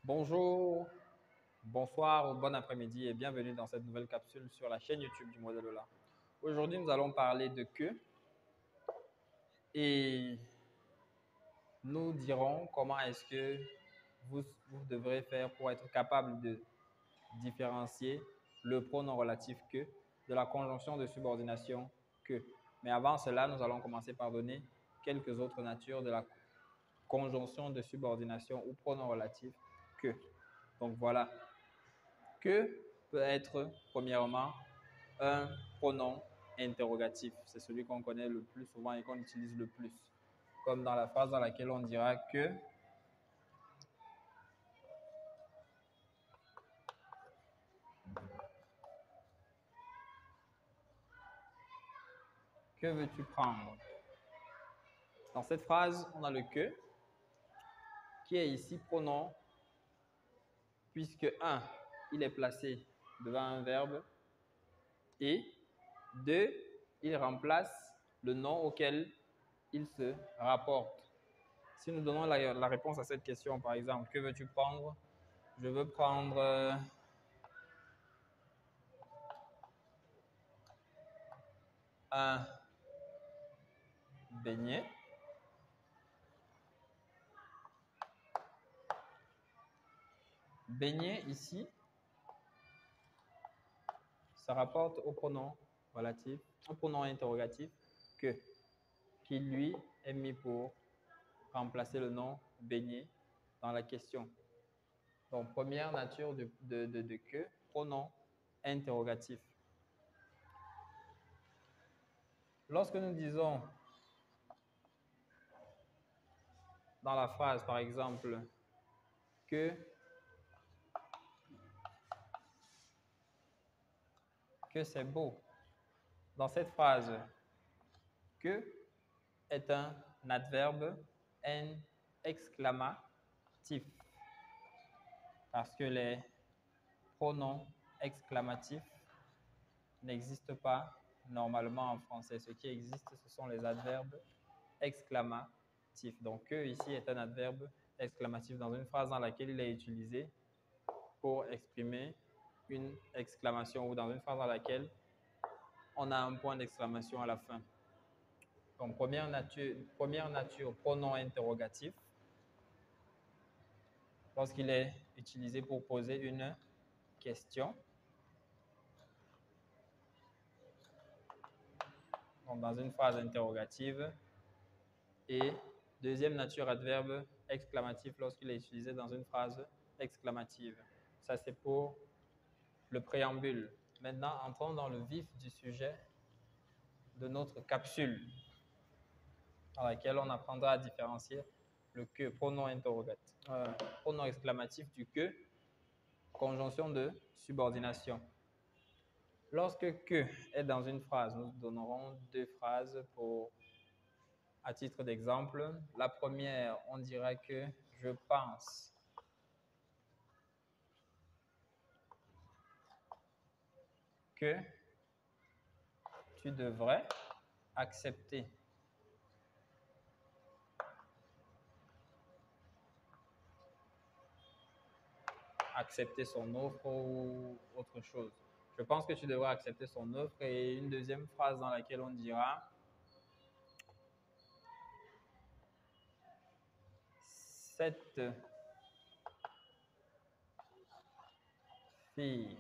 Bonjour, bonsoir ou bon après-midi et bienvenue dans cette nouvelle capsule sur la chaîne YouTube du modèle Ola. Aujourd'hui, nous allons parler de que et nous dirons comment est-ce que vous devrez faire pour être capable de différencier le pronom relatif que de la conjonction de subordination que. Mais avant cela, nous allons commencer par donner quelques autres natures de la conjonction de subordination ou pronom relatif que. Donc voilà. Que peut être, premièrement, un pronom interrogatif. C'est celui qu'on connaît le plus souvent et qu'on utilise le plus. Comme dans la phrase dans laquelle on dira que veux-tu prendre? Dans cette phrase, on a le que qui est ici pronom puisque 1, il est placé devant un verbe et 2, il remplace le nom auquel il se rapporte. Si nous donnons la réponse à cette question, par exemple, que veux-tu prendre? Je veux prendre un beignet. Beignet ici, ça rapporte au pronom relatif, au pronom interrogatif que, qui lui est mis pour remplacer le nom beignet dans la question. Donc, première nature de que, pronom interrogatif. Lorsque nous disons dans la phrase, par exemple, que c'est beau. Dans cette phrase, que est un adverbe exclamatif parce que les pronoms exclamatifs n'existent pas normalement en français. Ce qui existe, ce sont les adverbes exclamatifs. Donc, que ici est un adverbe exclamatif dans une phrase dans laquelle il est utilisé pour exprimer une exclamation ou dans une phrase dans laquelle on a un point d'exclamation à la fin. Donc, première nature, pronom interrogatif, lorsqu'il est utilisé pour poser une question. Donc, dans une phrase interrogative. Et deuxième nature, adverbe exclamatif lorsqu'il est utilisé dans une phrase exclamative. Ça, c'est pour le préambule. Maintenant, entrons dans le vif du sujet de notre capsule, dans laquelle on apprendra à différencier le que, pronom interrogatif, pronom exclamatif du que, conjonction de subordination. Lorsque que est dans une phrase, nous donnerons deux phrases à titre d'exemple. La première, on dira que je pense que tu devrais accepter. Accepter son offre ou autre chose. Je pense que tu devrais accepter son offre. Et une deuxième phrase dans laquelle on dira cette fille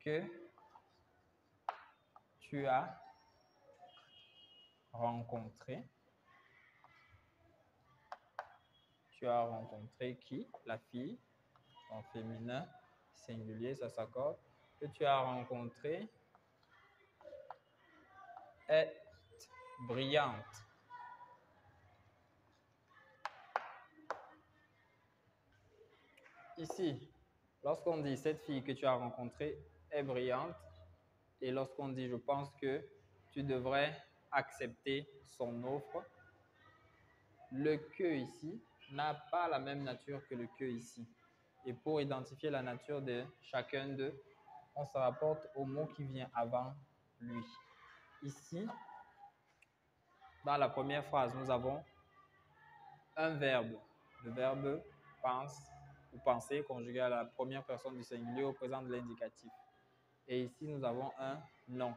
que tu as rencontré. Tu as rencontré qui? La fille, en féminin, singulier, ça s'accorde. Que tu as rencontré est brillante. Ici, lorsqu'on dit cette fille que tu as rencontrée est brillante, et lorsqu'on dit je pense que tu devrais accepter son offre, le que ici n'a pas la même nature que le que ici. Et pour identifier la nature de chacun d'eux, on se rapporte au mot qui vient avant lui. Ici, Dans la première phrase, nous avons un verbe. Le verbe pense ou penser conjugué à la première personne du singulier au présent de l'indicatif. Et ici, nous avons un nom.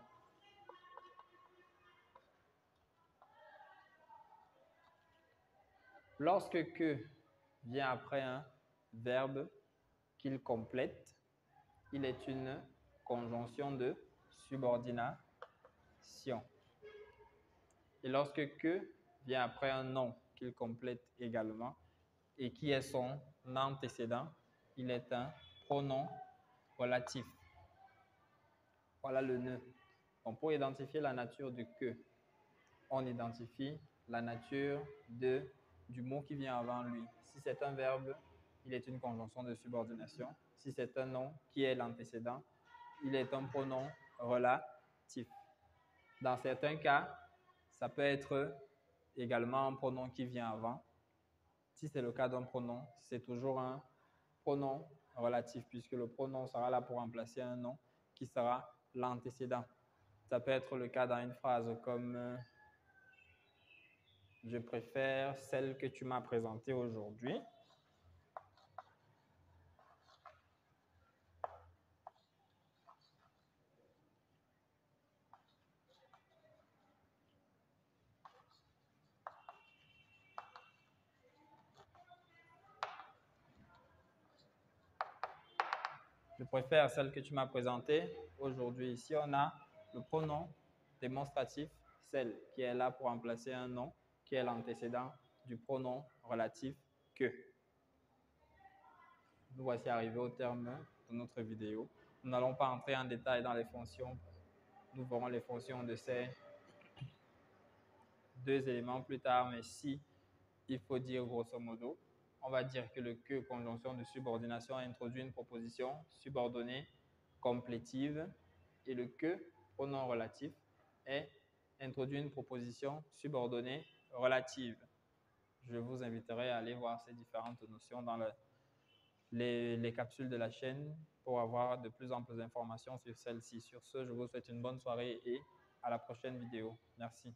Lorsque que vient après un verbe qu'il complète, il est une conjonction de subordination. Et lorsque que vient après un nom qu'il complète également et qui est son antécédent, il est un pronom relatif. Voilà le nœud. Donc, pour identifier la nature du que, on identifie la nature du mot qui vient avant lui. Si c'est un verbe, il est une conjonction de subordination. Si c'est un nom qui est l'antécédent, il est un pronom relatif. Dans certains cas, ça peut être également un pronom qui vient avant. Si c'est le cas d'un pronom, c'est toujours un pronom relatif puisque le pronom sera là pour remplacer un nom qui sera l'antécédent. Ça peut être le cas dans une phrase comme je préfère celle que tu m'as présentée aujourd'hui. Je préfère celle que tu m'as présentée aujourd'hui. Ici, on a le pronom démonstratif, celle, qui est là pour remplacer un nom, qui est l'antécédent du pronom relatif que. Nous voici arrivés au terme de notre vidéo. Nous n'allons pas entrer en détail dans les fonctions. Nous verrons les fonctions de ces deux éléments plus tard, mais si il faut dire grosso modo, on va dire que le que, conjonction de subordination, introduit une proposition subordonnée complétive et le que, pronom relatif, introduit une proposition subordonnée relative. Je vous inviterai à aller voir ces différentes notions dans les capsules de la chaîne pour avoir de plus amples informations sur celles-ci. Sur ce, je vous souhaite une bonne soirée et à la prochaine vidéo. Merci.